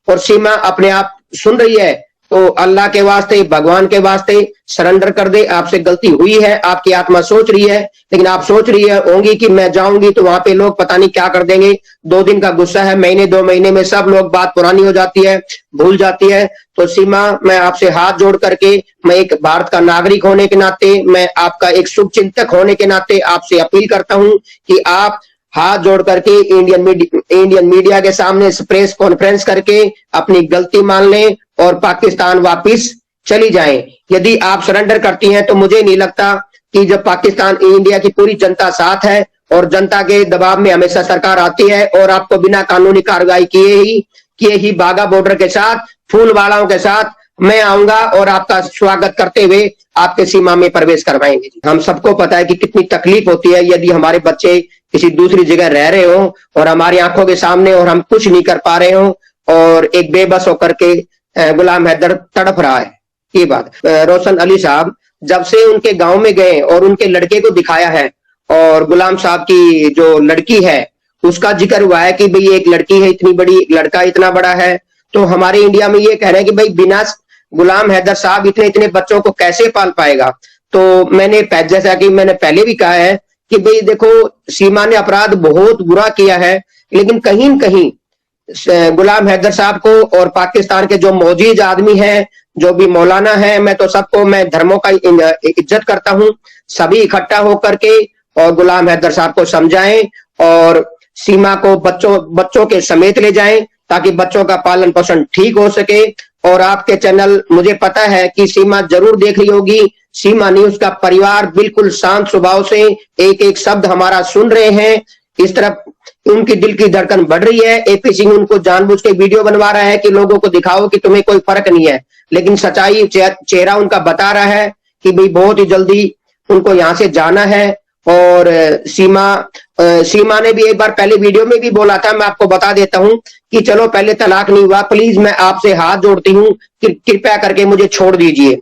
اور सीमा अपने आप सुन रही है तो अल्लाह के वास्ते, भगवान के वास्ते सरेंडर कर दे। आपसे गलती हुई है, आपकी आत्मा सोच रही है, लेकिन आप सोच रही है होंगी कि मैं जाऊंगी तो वहां पे लोग पता नहीं क्या कर देंगे। 2 दिन का गुस्सा है, महीने 2 महीने में सब लोग बात पुरानी हो जाती है, भूल जाती है। तो सीमा, मैं आपसे हाथ जोड़ करके, मैं एक भारत का नागरिक होने के नाते, मैं आपका एक शुभ चिंतक होने के नाते आपसे अपील करता हूं कि आप हाथ जोड़ करके इंडियन मीडिया के सामने प्रेस कॉन्फ्रेंस करके अपनी गलती मान लें और पाकिस्तान वापस चली जाएं। यदि आप सरेंडर करती हैं तो मुझे नहीं लगता कि जब पाकिस्तान, इंडिया की पूरी जनता साथ है और जनता के दबाव में हमेशा सरकार आती है और आपको बिना कानूनी कार्रवाई किए ही बाघा बॉर्डर के साथ, फूल वालों के साथ मैं आऊंगा और आपका स्वागत करते हुए आपके सीमा में प्रवेश करवाएंगे। हम सबको पता है कि कितनी तकलीफ होती है यदि हमारे बच्चे किसी दूसरी जगह रह रहे हो और हमारी आंखों के सामने और हम कुछ नहीं कर पा रहे हो और एक बेबस होकर के गुलाम हैदर तड़प रहा है। ये बात रोशन अली साहब जब से उनके गांव में गए और उनके लड़के को दिखाया है और गुलाम साहब की जो लड़की है उसका जिक्र हुआ है कि भाई एक लड़की है इतनी बड़ी, लड़का इतना बड़ा है, तो हमारे इंडिया में ये कह रहे हैं कि भाई बिना गुलाम हैदर साहब इतने बच्चों को कैसे पाल पाएगा। तो मैंने जैसा कि मैंने पहले भी कहा है कि भाई देखो, सीमा ने अपराध बहुत बुरा किया है, लेकिन कहीं न कहीं गुलाम हैदर साहब को और पाकिस्तान के जो मौजूद आदमी हैं, जो भी मौलाना है, मैं तो सबको, मैं धर्मों का इज्जत करता हूं, सभी इकट्ठा होकर के और गुलाम हैदर साहब को समझाएं और सीमा को बच्चों के समेत ले जाएं ताकि बच्चों का पालन पोषण ठीक हो सके। और आपके चैनल, मुझे पता है कि सीमा जरूर देख रही होगी, सीमा न्यूज का परिवार बिल्कुल शांत स्वभाव से एक एक शब्द हमारा सुन रहे हैं। इस तरफ उनकी दिल की धड़कन बढ़ रही है। एपी सिंह उनको जानबूझ के वीडियो बनवा रहा है कि लोगों को दिखाओ कि तुम्हें कोई फर्क नहीं है, लेकिन सच्चाई चेहरा उनका बता रहा है कि भाई बहुत ही जल्दी उनको यहाँ से जाना है। और सीमा ने भी एक बार पहले वीडियो में भी बोला था, मैं आपको बता देता हूं कि चलो पहले तलाक नहीं हुआ, प्लीज मैं आपसे हाथ जोड़ती हूँ कि कृपया करके मुझे छोड़ दीजिए।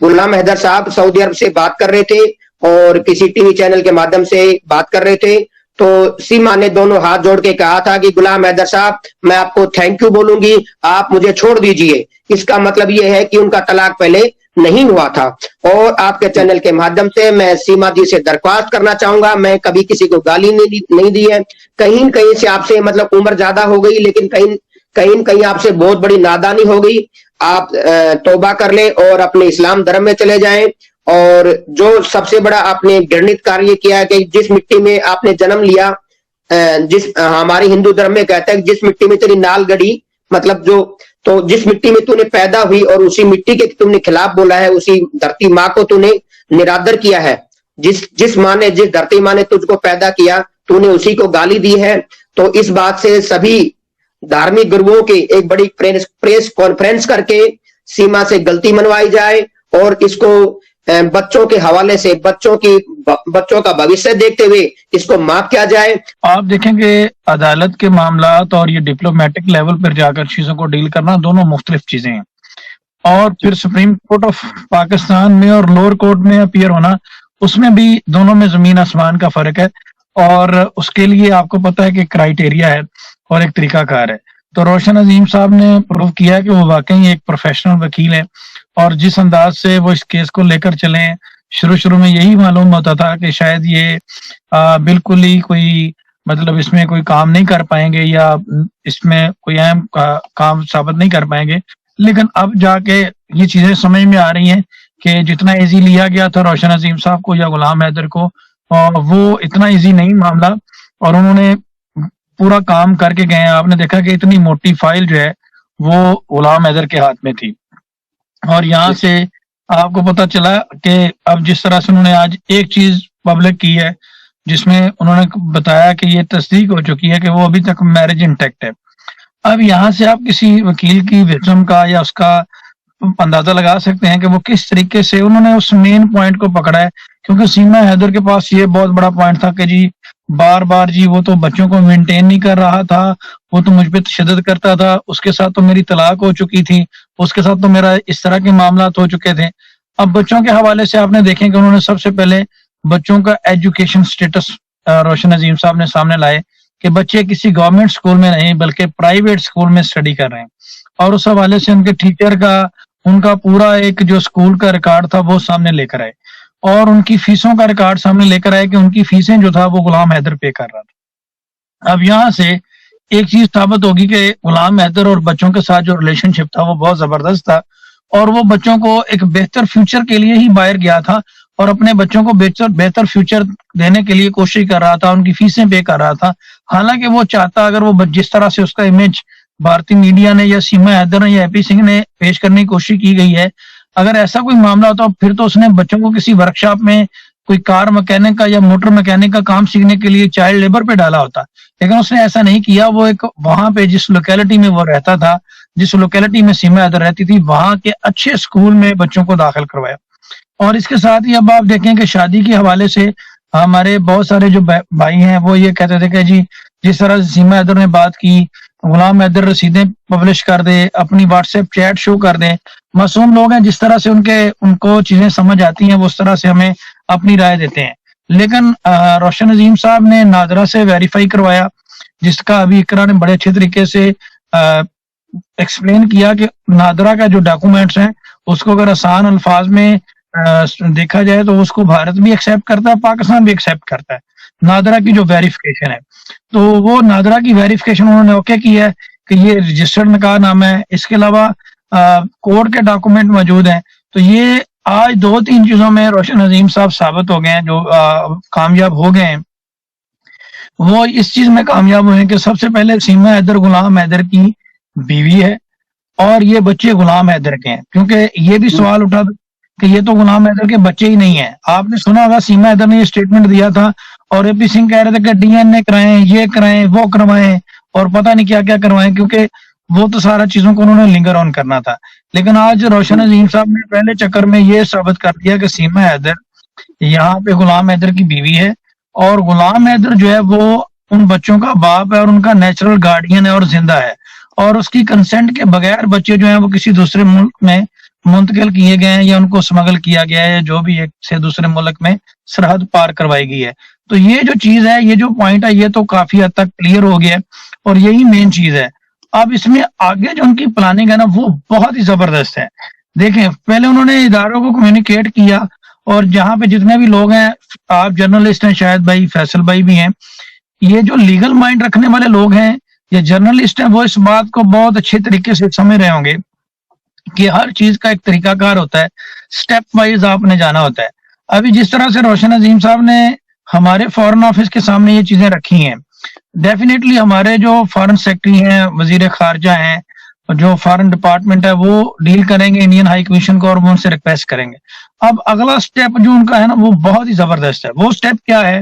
गुलाम हैदर साहब सऊदी अरब से बात कर रहे थे और किसी टीवी चैनल के माध्यम से बात कर रहे थे, तो सीमा ने दोनों हाथ जोड़ के कहा था कि गुलाम हैदर साहब, मैं आपको थैंक यू बोलूंगी, आप मुझे छोड़ दीजिए। इसका मतलब ये है कि उनका तलाक पहले नहीं हुआ था। और आपके चैनल के माध्यम से मैं सीमा जी से दरख्वास्त करना चाहूंगा, मैं कभी किसी को गाली नहीं दी है, कहीं कहीं से आपसे मतलब उम्र ज्यादा हो गई, लेकिन कहीं आपसे बहुत बड़ी नादानी हो गई। आप तौबा कर ले और अपने इस्लाम धर्म में चले जाएं। और जो सबसे बड़ा आपने घृणित कार्य किया है कि जिस मिट्टी में आपने जन्म लिया, हमारे हिंदू धर्म में कहते हैं जिस मिट्टी में तेरी नाल गड़ी, मतलब तो जिस मिट्टी में तूने पैदा हुई और उसी मिट्टी के तुमने खिलाफ बोला है, उसी धरती माँ को तूने निरादर किया है। जिस धरती माँ ने तुझको पैदा किया, तूने उसी को गाली दी है। तो इस बात से सभी धार्मिक गुरुओं की एक बड़ी प्रेस कॉन्फ्रेंस करके सीमा से गलती मनवाई जाए और इसको बच्चों के हवाले से, बच्चों का भविष्य देखते हुए इसको माफ किया जाए। आप देखेंगे अदालत के मामलात और ये डिप्लोमेटिक लेवल पर जाकर चीजों को डील करना दोनों मुख्तलिफ चीजें हैं। और फिर सुप्रीम कोर्ट ऑफ पाकिस्तान में और लोअर कोर्ट में अपीयर होना, उसमें भी दोनों में जमीन आसमान का फर्क है। और उसके लिए आपको पता है कि क्राइटेरिया है और एक तरीकाकार है। तो रोशन अजीम साहब ने प्रूव किया कि वो वाकई एक प्रोफेशनल वकील है और जिस अंदाज से वो इस केस को लेकर चले, शुरू में यही मालूम होता था कि शायद ये बिल्कुल ही कोई मतलब इसमें कोई काम नहीं कर पाएंगे या इसमें कोई अहम काम साबित नहीं कर पाएंगे। लेकिन अब जाके ये चीजें समझ में आ रही हैं कि जितना इजी लिया गया था रोशन अजीम साहब को या गुलाम हैदर को, वो इतना इजी नहीं मामला, और उन्होंने पूरा काम करके गए हैं। आपने देखा कि इतनी मोटी फाइल जो है वो गुलाम हैदर के हाथ में थी। और यहाँ से आपको पता चला कि अब जिस तरह से उन्होंने आज एक चीज पब्लिक की है जिसमें उन्होंने बताया कि ये तस्दीक हो चुकी है कि वो अभी तक मैरिज इंटैक्ट है। अब यहाँ से आप किसी वकील की विजडम का या उसका अंदाजा लगा सकते हैं कि वो किस तरीके से उन्होंने उस मेन पॉइंट को पकड़ा है। क्योंकि सीमा हैदर के पास ये बहुत बड़ा पॉइंट था कि जी बार बार जी वो तो बच्चों को मेंटेन नहीं कर रहा था, वो तो मुझ पे तशद्दुद करता था, उसके साथ तो मेरी तलाक हो चुकी थी, उसके साथ तो मेरा इस तरह के मामला हो चुके थे। अब बच्चों के हवाले से आपने देखें कि उन्होंने सबसे पहले बच्चों का एजुकेशन स्टेटस रोशन अजीम साहब ने सामने लाए کہ بچے کسی گورنمنٹ اسکول میں نہیں بلکہ پرائیویٹ اسکول میں اسٹڈی کر رہے ہیں، اور اس حوالے سے ان کے ٹیچر کا، ان کا پورا ایک جو اسکول کا ریکارڈ تھا وہ سامنے لے کر آئے، اور ان کی فیسوں کا ریکارڈ سامنے لے کر آئے کہ ان کی فیسیں جو تھا وہ غلام حیدر پے کر رہا تھا۔ اب یہاں سے ایک چیز ثابت ہوگی کہ غلام حیدر اور بچوں کے ساتھ جو ریلیشن شپ تھا وہ بہت زبردست تھا، اور وہ بچوں کو ایک بہتر فیوچر کے لیے ہی باہر گیا تھا، اور اپنے بچوں کو بہتر فیوچر دینے کے لیے کوشش کر رہا تھا، ان کی فیسیں پے کر رہا تھا۔ حالانکہ وہ چاہتا، اگر وہ جس طرح سے اس کا امیج بھارتی میڈیا نے یا سیما حیدر نے یا اے پی سنگھ نے پیش کرنے کی کوشش کی گئی ہے، اگر ایسا کوئی معاملہ ہوتا پھر تو اس نے بچوں کو کسی ورکشاپ میں کوئی کار مکینک کا یا موٹر مکینک کا کام سیکھنے کے لیے چائلڈ لیبر پہ ڈالا ہوتا، لیکن اس نے ایسا نہیں کیا۔ وہ ایک وہاں پہ جس لوکیلٹی میں وہ رہتا تھا، جس لوکیلٹی میں سیما حیدر رہتی تھی، وہاں کے اچھے اسکول میں بچوں کو داخل کروایا۔ اور اس کے ساتھ ہی اب آپ دیکھیں کہ شادی کے حوالے سے ہمارے بہت سارے جو بھائی ہیں وہ یہ کہتے تھے کہ جی جس طرح سیما حیدر نے بات کی، غلام حیدر رسیدیں پبلش کر دے، اپنی واٹس ایپ چیٹ شو کر دیں، معصوم لوگ ہیں، جس طرح سے ان کو چیزیں سمجھ آتی ہیں وہ اس طرح سے ہمیں اپنی رائے دیتے ہیں۔ لیکن روشن عظیم صاحب نے ناظرہ سے ویریفائی کروایا، جس کا ابھی اقرا نے بڑے اچھے طریقے سے ایکسپلین کیا کہ ناظرہ کا جو ڈاکومنٹس ہیں اس کو اگر آسان الفاظ میں دیکھا جائے تو اس کو بھارت بھی ایکسیپٹ کرتا ہے، پاکستان بھی ایکسیپٹ کرتا ہے، ناظرہ کی جو ویریفیکیشن ہے۔ تو وہ ناظرہ کی ویریفیکیشن انہوں نے اوکے کی ہے کہ یہ رجسٹرڈ نکاح نامہ ہے، اس کے علاوہ کورٹ کے ڈاکومنٹ موجود ہیں۔ تو یہ آج 2-3 چیزوں میں روشن عظیم صاحب ثابت ہو گئے ہیں، جو کامیاب ہو گئے ہیں۔ وہ اس چیز میں کامیاب ہوئے ہیں کہ سب سے پہلے سیما حیدر غلام حیدر کی بیوی ہے، اور یہ بچے غلام حیدر کے ہیں، کیونکہ یہ بھی سوال اٹھا کہ یہ تو غلام حیدر کے بچے ہی نہیں ہیں۔ آپ نے سنا ہوگا سیما حیدر نے یہ اسٹیٹمنٹ دیا تھا، اور اے پی سنگھ کہہ رہے تھے کہ ڈی این اے کرائیں، یہ کرائیں، وہ کروائیں، اور پتہ نہیں کیا کیا کروائیں، کیونکہ وہ تو سارا چیزوں کو انہوں نے لنگر آن کرنا تھا۔ لیکن آج روشن عظیم صاحب نے پہلے چکر میں یہ ثابت کر دیا کہ سیما حیدر یہاں پہ غلام حیدر کی بیوی ہے، اور غلام حیدر جو ہے وہ ان بچوں کا باپ ہے اور ان کا نیچرل گارڈین ہے اور زندہ ہے، اور اس کی کنسنٹ کے بغیر بچے جو ہیں وہ کسی دوسرے ملک میں منتقل کیے گئے ہیں، یا ان کو اسمگل کیا گیا ہے، جو بھی ایک سے دوسرے ملک میں سرحد پار کروائی گئی ہے۔ تو یہ جو چیز ہے، یہ جو پوائنٹ ہے، یہ تو کافی حد تک کلیئر ہو گیا ہے، اور یہی مین چیز ہے۔ اب اس میں آگے جو ان کی پلاننگ ہے نا، وہ بہت ہی زبردست ہے۔ دیکھیں، پہلے انہوں نے اداروں کو کمیونیکیٹ کیا، اور جہاں پہ جتنے بھی لوگ ہیں، آپ جرنلسٹ ہیں، شاید بھائی فیصل بھائی بھی ہیں، یہ جو لیگل مائنڈ رکھنے والے لوگ ہیں یا جرنلسٹ ہیں، وہ اس بات کو بہت اچھے طریقے سے سمجھ رہے ہوں گے کہ ہر چیز کا ایک طریقہ کار ہوتا ہے، سٹیپ وائز آپ نے جانا ہوتا ہے۔ ابھی جس طرح سے روشن عظیم صاحب نے ہمارے فارن آفس کے سامنے یہ چیزیں رکھی ہیں، ڈیفینیٹلی ہمارے جو فارن سیکرٹری ہیں، وزیر خارجہ ہیں، جو فارن ڈپارٹمنٹ ہے، وہ ڈیل کریں گے انڈین ہائی کمیشن کو، اور وہ ان سے ریکویسٹ کریں گے۔ اب اگلا سٹیپ جو ان کا ہے نا، وہ بہت ہی زبردست ہے۔ وہ سٹیپ کیا ہے؟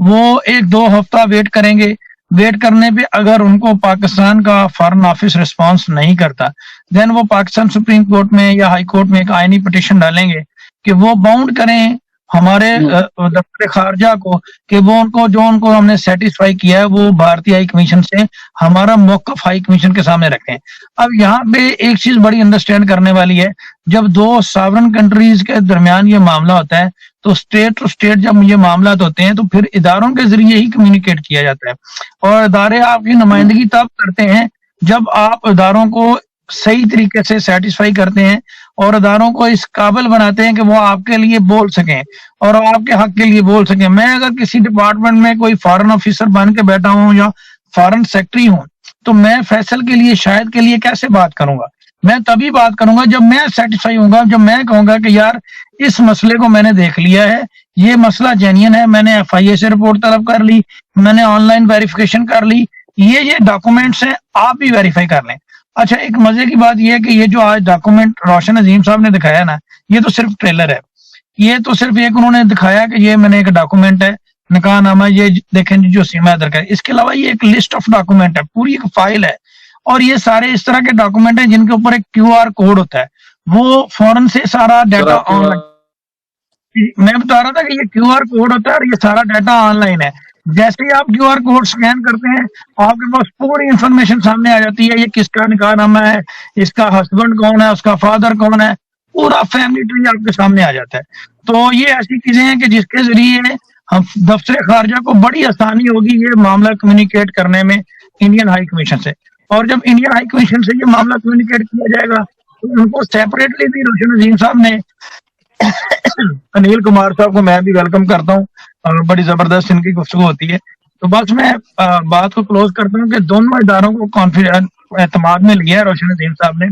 وہ 1-2 ہفتہ ویٹ کریں گے، ویٹ کرنے پہ اگر ان کو پاکستان کا فارن آفس رسپانس نہیں کرتا، دین وہ پاکستان سپریم کورٹ میں یا ہائی کورٹ میں ایک آئینی پٹیشن ڈالیں گے کہ وہ باؤنڈ کریں ہمارے دفتر خارجہ کو کہ وہ ان کو ہم نے سیٹسفائی کیا ہے، وہ بھارتی ہائی کمیشن سے ہمارا موقف ہائی کمیشن کے سامنے رکھیں۔ اب یہاں پہ ایک چیز بڑی انڈرسٹینڈ کرنے والی ہے، جب 2 ساورن کنٹریز کے درمیان یہ معاملہ ہوتا ہے تو اسٹیٹ ٹو اسٹیٹ جب یہ معاملات ہوتے ہیں تو پھر اداروں کے ذریعے ہی کمیونیکیٹ کیا جاتا ہے، اور ادارے آپ کی نمائندگی تب کرتے ہیں جب آپ اداروں کو صحیح طریقے سے سیٹسفائی کرتے ہیں اور اداروں کو اس قابل بناتے ہیں کہ وہ آپ کے لیے بول سکیں اور آپ کے حق کے لیے بول سکیں۔ میں اگر کسی ڈپارٹمنٹ میں کوئی فارن آفیسر بن کے بیٹھا ہوں یا فارن سیکرٹری ہوں تو میں فیصل کے لیے، شاہد کے لیے کیسے بات کروں گا؟ میں تبھی بات کروں گا جب میں سیٹسفائی ہوں گا، جب میں کہوں گا کہ یار اس مسئلے کو میں نے دیکھ لیا ہے، یہ مسئلہ جینین ہے، میں نے ایف آئی اے سے رپورٹ طلب کر لی، میں نے آن لائن ویریفیکیشن کر لی، یہ ڈاکومنٹس ہیں، آپ بھی ویریفائی کر لیں۔ اچھا، ایک مزے کی بات یہ ہے کہ یہ جو آج ڈاکومنٹ روشن عظیم صاحب نے دکھایا نا، یہ تو صرف ٹریلر ہے، یہ تو صرف ایک انہوں نے دکھایا کہ یہ میں نے ایک ڈاکومنٹ ہے، نکاح نامہ، یہ دیکھیں جو سیما حیدر کا ہے۔ اس کے علاوہ یہ ایک لسٹ آف ڈاکومنٹ ہے، پوری ایک فائل ہے، اور یہ سارے اس طرح کے ڈاکومنٹ ہیں جن کے اوپر ایک کیو آر کوڈ ہوتا ہے، وہ فوراً سے سارا ڈیٹا آن لائن، میں بتا رہا تھا کہ یہ کیو آر کوڈ ہوتا ہے اور یہ سارا ڈیٹا آن لائن ہے۔ جیسے ہی آپ کیو آر کوڈ سکین کرتے ہیں آپ کے پاس پوری انفارمیشن سامنے آ جاتی ہے، یہ کس کا نکاح نامہ ہے، اس کا ہسبینڈ کون ہے، اس کا فادر کون ہے، پورا فیملی ٹری آپ کے سامنے آ جاتا ہے۔ تو یہ ایسی چیزیں ہیں کہ جس کے ذریعے हम दफ्तर खारजा को बड़ी आसानी होगी ये मामला कम्युनिकेट करने में इंडियन हाई कमीशन से, और जब इंडियन हाई कमीशन से ये मामला कम्युनिकेट किया जाएगा तो उनको सेपरेटली भी रोशन अजीम साहब ने अनिल कुमार साहब को मैं भी वेलकम करता हूँ और बड़ी जबरदस्त इनकी गुफ्तगू होती है। तो बस मैं बात को क्लोज करता हूँ कि दोनों इदारों को कॉन्फिडेंस एतमाद में लिया है रोशन अजीम साहब ने,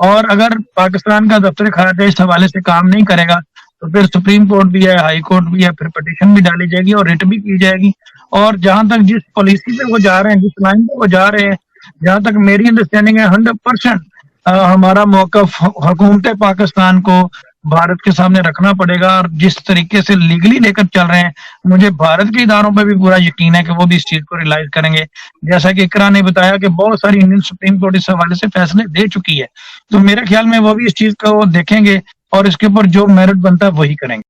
और अगर पाकिस्तान का दफ्तर खारजा इस हवाले से काम नहीं करेगा तो फिर सुप्रीम कोर्ट भी है, हाई कोर्ट भी है, फिर पिटीशन भी डाली जाएगी और रिट भी की जाएगी। और जहां तक जिस पॉलिसी पे वो जा रहे हैं, जिस लाइन पे वो जा रहे हैं, जहां तक मेरी अंडरस्टैंडिंग है 100% हमारा मौकफ हुकूमत पाकिस्तान को भारत के सामने रखना पड़ेगा, और जिस तरीके से लीगली लेकर चल रहे हैं मुझे भारत के इदारों पर भी पूरा यकीन है कि वो भी इस चीज को रियलाइज करेंगे। जैसा कि इकरा ने बताया कि बहुत सारी इंडियन सुप्रीम कोर्ट इस हवाले से फैसले दे चुकी है, तो मेरे ख्याल में वो भी इस चीज को देखेंगे और इसके ऊपर जो मेरिट बनता है वही करेंगे।